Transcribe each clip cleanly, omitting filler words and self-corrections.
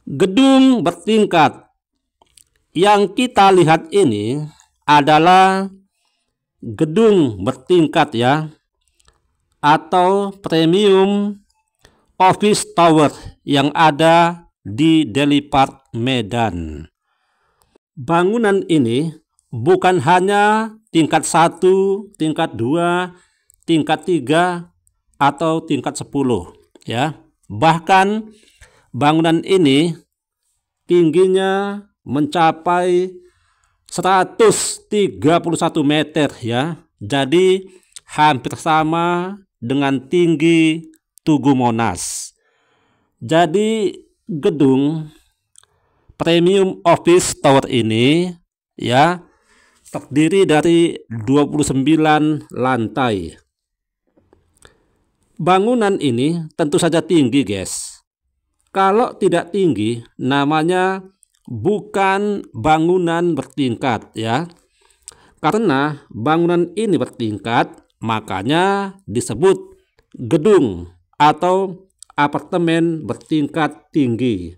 Gedung bertingkat yang kita lihat ini adalah gedung bertingkat ya, atau premium office tower yang ada di Deli Park, Medan. Bangunan ini bukan hanya tingkat 1, tingkat 2, tingkat 3, atau tingkat 10 ya. Bahkan bangunan ini tingginya mencapai 131 meter ya. Jadi hampir sama dengan tinggi Tugu Monas. Jadi gedung premium office tower ini ya terdiri dari 29 lantai. Bangunan ini tentu saja tinggi, guys. Kalau tidak tinggi, namanya bukan bangunan bertingkat ya. Karena bangunan ini bertingkat, makanya disebut gedung atau apartemen bertingkat tinggi.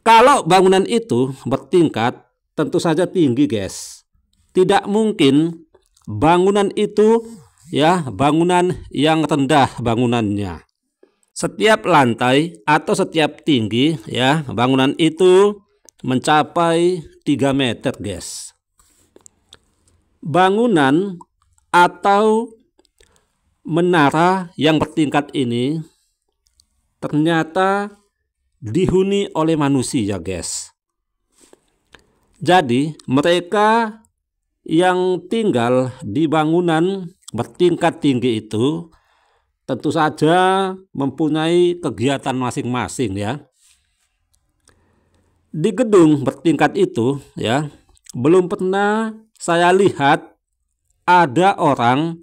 Kalau bangunan itu bertingkat, tentu saja tinggi, guys. Tidak mungkin bangunan itu ya bangunan yang rendah bangunannya. Setiap lantai atau setiap tinggi ya bangunan itu mencapai 3 meter, guys. Bangunan atau menara yang bertingkat ini ternyata dihuni oleh manusia, guys. Jadi mereka yang tinggal di bangunan bertingkat tinggi itu tentu saja mempunyai kegiatan masing-masing ya. Di gedung bertingkat itu ya, belum pernah saya lihat ada orang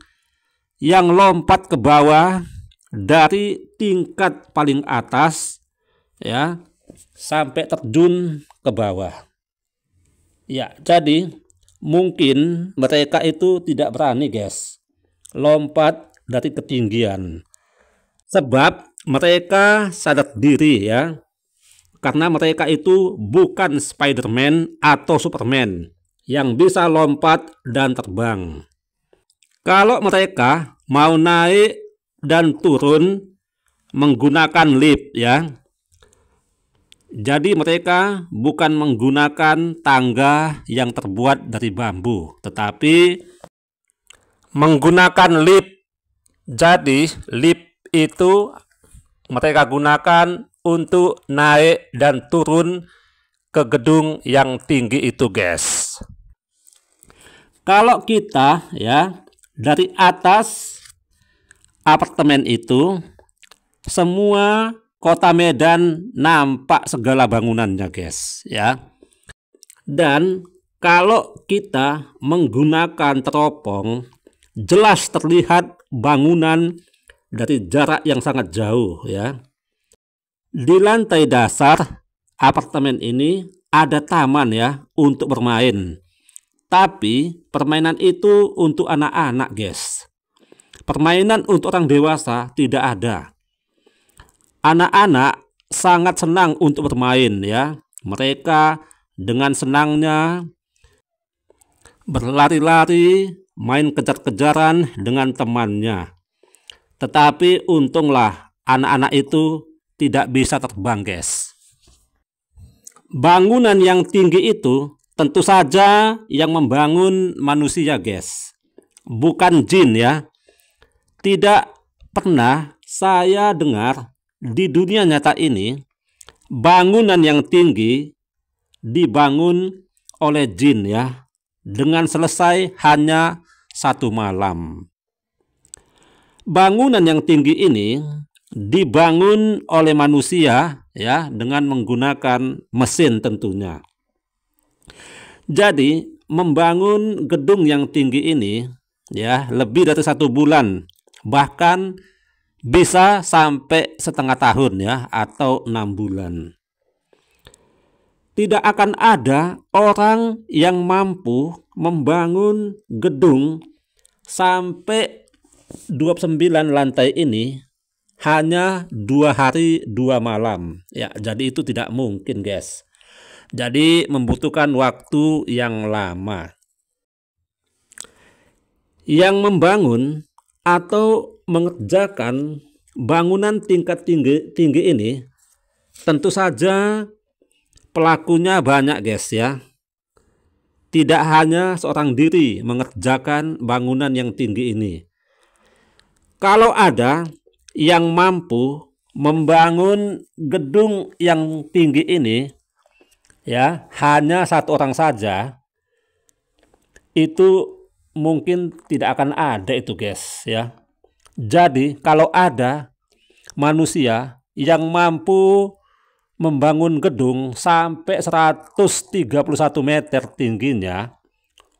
yang lompat ke bawah dari tingkat paling atas ya sampai terjun ke bawah. Ya, jadi mungkin mereka itu tidak berani, guys, lompat dari ketinggian. Sebab mereka sadar diri ya. Karena mereka itu bukan Spiderman atau Superman yang bisa lompat dan terbang. Kalau mereka mau naik dan turun menggunakan lift ya. Jadi mereka bukan menggunakan tangga yang terbuat dari bambu, tetapi menggunakan lift. Jadi lift itu mereka gunakan untuk naik dan turun ke gedung yang tinggi itu, guys. Kalau kita ya dari atas apartemen itu, semua kota Medan nampak segala bangunannya, guys ya. Dan kalau kita menggunakan teropong, jelas terlihat bangunan dari jarak yang sangat jauh ya. Di lantai dasar apartemen ini ada taman ya untuk bermain. Tapi permainan itu untuk anak-anak, guys. Permainan untuk orang dewasa tidak ada. Anak-anak sangat senang untuk bermain ya. Mereka dengan senangnya berlari-lari, main kejar-kejaran dengan temannya. Tetapi untunglah anak-anak itu tidak bisa terbang, guys. Bangunan yang tinggi itu tentu saja yang membangun manusia, guys. Bukan jin ya. Tidak pernah saya dengar di dunia nyata ini bangunan yang tinggi dibangun oleh jin ya. Dengan selesai hanya 1 malam. Bangunan yang tinggi ini dibangun oleh manusia ya dengan menggunakan mesin tentunya. Jadi membangun gedung yang tinggi ini ya lebih dari 1 bulan, bahkan bisa sampai setengah tahun ya atau 6 bulan. Tidak akan ada orang yang mampu membangun gedung sampai 29 lantai ini hanya 2 hari 2 malam. Ya, jadi itu tidak mungkin, guys. Jadi membutuhkan waktu yang lama. Yang membangun atau mengerjakan bangunan tingkat tinggi ini tentu saja pelakunya banyak, guys ya. Tidak hanya seorang diri mengerjakan bangunan yang tinggi ini. Kalau ada yang mampu membangun gedung yang tinggi ini, ya, hanya 1 orang saja, itu mungkin tidak akan ada itu, guys ya. Jadi kalau ada manusia yang mampu membangun gedung sampai 131 meter tingginya,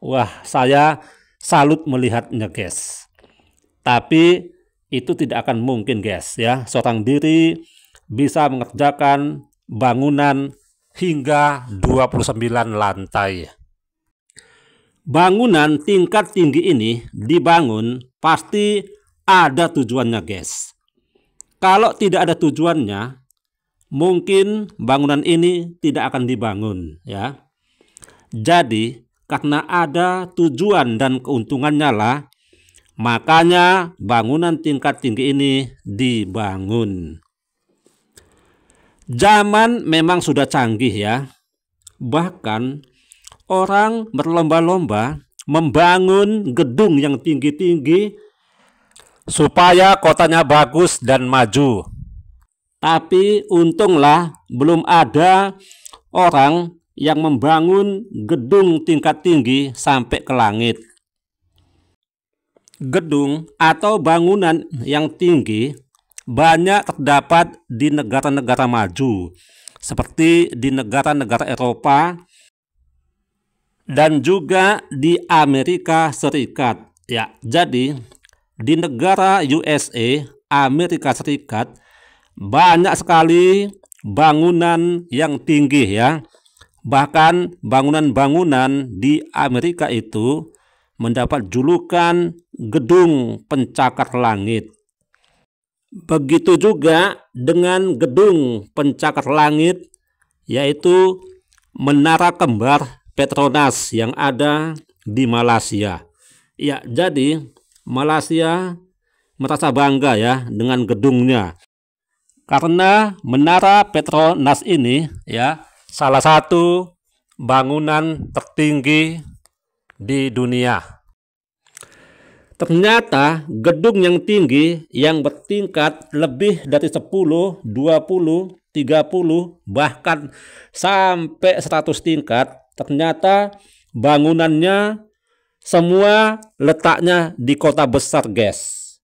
wah, saya salut melihatnya, guys. Tapi itu tidak akan mungkin, guys ya. Seorang diri bisa mengerjakan bangunan hingga 29 lantai. Bangunan tingkat tinggi ini dibangun pasti ada tujuannya, guys. Kalau tidak ada tujuannya, mungkin bangunan ini tidak akan dibangun, ya. Jadi karena ada tujuan dan keuntungannya lah, makanya bangunan tingkat tinggi ini dibangun. Zaman memang sudah canggih ya. Bahkan orang berlomba-lomba membangun gedung yang tinggi-tinggi supaya kotanya bagus dan maju. Tapi untunglah belum ada orang yang membangun gedung tingkat tinggi sampai ke langit. Gedung atau bangunan yang tinggi banyak terdapat di negara-negara maju, seperti di negara-negara Eropa dan juga di Amerika Serikat. Ya, jadi di negara USA, Amerika Serikat, banyak sekali bangunan yang tinggi ya. Bahkan bangunan-bangunan di Amerika itu mendapat julukan gedung pencakar langit. Begitu juga dengan gedung pencakar langit, yaitu Menara Kembar Petronas yang ada di Malaysia. Ya, jadi Malaysia merasa bangga ya dengan gedungnya. Karena Menara Petronas ini ya salah satu bangunan tertinggi di dunia. Ternyata gedung yang tinggi yang bertingkat lebih dari 10, 20, 30, bahkan sampai 100 tingkat, ternyata bangunannya semua letaknya di kota besar, guys.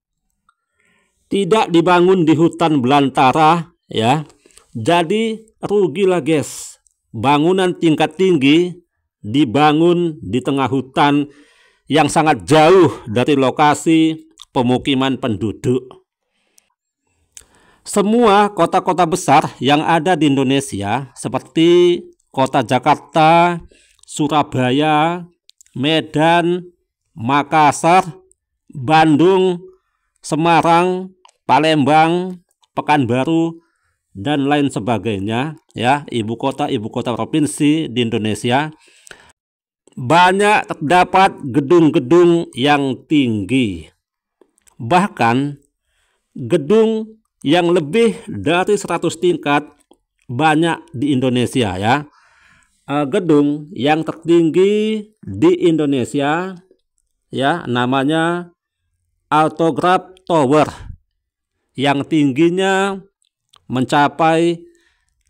Tidak dibangun di hutan belantara ya. Jadi rugilah, guys. Bangunan tingkat tinggi dibangun di tengah hutan yang sangat jauh dari lokasi pemukiman penduduk. Semua kota-kota besar yang ada di Indonesia seperti kota Jakarta, Surabaya, Medan, Makassar, Bandung, Semarang, Palembang, Pekanbaru, dan lain sebagainya ya, ibu kota provinsi di Indonesia, banyak terdapat gedung-gedung yang tinggi. Bahkan gedung yang lebih dari 100 tingkat banyak di Indonesia ya. Gedung yang tertinggi di Indonesia ya namanya Autograph Tower yang tingginya mencapai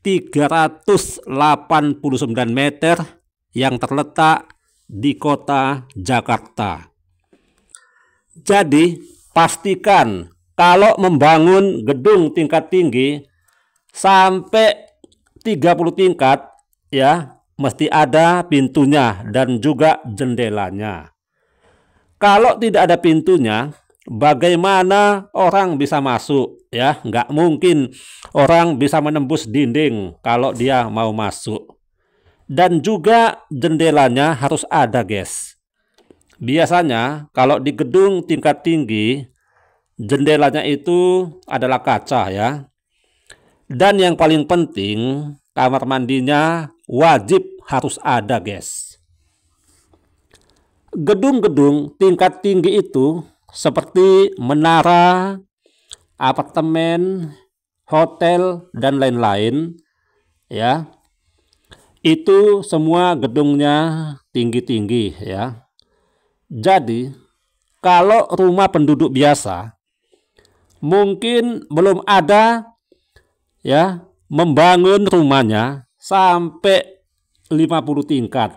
389 meter yang terletak di kota Jakarta. Jadi pastikan kalau membangun gedung tingkat tinggi sampai 30 tingkat ya mesti ada pintunya dan juga jendelanya. Kalau tidak ada pintunya, bagaimana orang bisa masuk ya? Nggak mungkin orang bisa menembus dinding kalau dia mau masuk. Dan juga jendelanya harus ada, guys. Biasanya kalau di gedung tingkat tinggi jendelanya itu adalah kaca ya. Dan yang paling penting, kamar mandinya wajib harus ada, guys. Gedung-gedung tingkat tinggi itu seperti menara, apartemen, hotel, dan lain-lain ya. Itu semua gedungnya tinggi-tinggi ya. Jadi, kalau rumah penduduk biasa mungkin belum ada ya membangun rumahnya sampai 50 tingkat.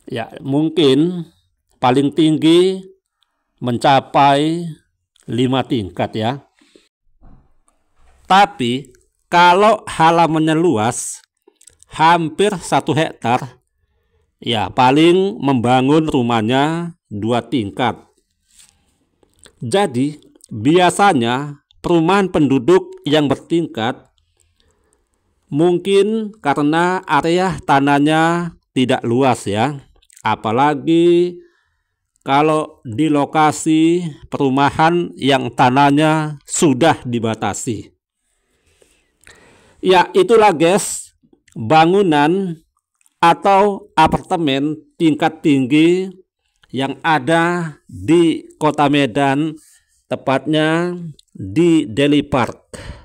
Ya, mungkin paling tinggi mencapai 5 tingkat ya. Tapi kalau halamannya luas hampir 1 hektar, ya paling membangun rumahnya 2 tingkat. Jadi biasanya perumahan penduduk yang bertingkat mungkin karena area tanahnya tidak luas ya. Apalagi kalau di lokasi perumahan yang tanahnya sudah dibatasi. Ya, itulah guys, bangunan atau apartemen tingkat tinggi yang ada di Kota Medan, tepatnya di Deli Park.